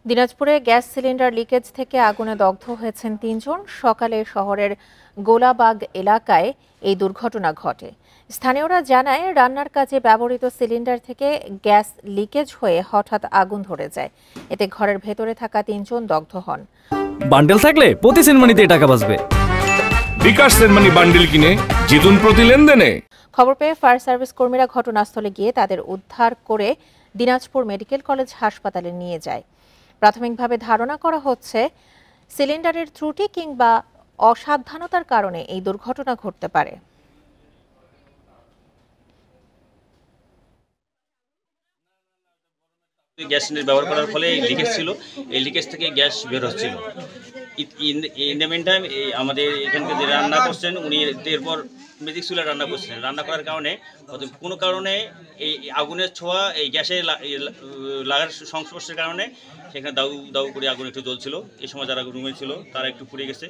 দিনাজপুরে gas cylinder leakage থেকে আগুনে দগ্ধ হয়েছেন ৩ জন। সকালে শহরের গোলাবাগ এলাকায় এই দুর্ঘটনা ঘটে। স্থানীয়রা জানায়, রান্নার কাজে ব্যবহৃত সিলিন্ডার থেকে গ্যাস লিকেজ হয়ে হঠাৎ আগুন ধরে যায়। এতে ঘরের ভেতরে থাকা ৩ জন দগ্ধ হন। বান্ডেল থাকলে প্রতি সেনমানিতে টাকা বাঁচবে। বিকাশ সেনমানি বান্ডেল কিনে জিতুন প্রতি লেনদেনে। খবর পেয়ে ফায়ার সার্ভিস কর্মীরা ঘটনাস্থলে গিয়ে তাদের উদ্ধার করে দিনাজপুর মেডিকেল কলেজ হাসপাতালে নিয়ে যায়। প্রাথমিকভাবে ধারণা করা হচ্ছে, সিলিন্ডারের ত্রুটি কিংবা অসাবধানতার কারণে এই দুর্ঘটনা ঘটতে পারে। গ্যাস সিলিন্ডার ব্যবহার করার ফলে লিকেজ ছিল, এই লিকেজ থেকে গ্যাস বের হচ্ছিল। ইন দ্য মেন টাইম আমাদের এখানকার যে রান্না করছেন উনি এরপর ম্যাজিক চুলায় রান্না করছেন। রান্না করার কারণে কোনো কারণে এই আগুনের ছোঁয়া এই গ্যাসে লাগার সংস্পর্শের কারণে সেখানে দাউ দাউ করে আগুন একটু জ্বলছিল। এই সময় যারা রুমে ছিল তারা একটু পুড়ে গেছে।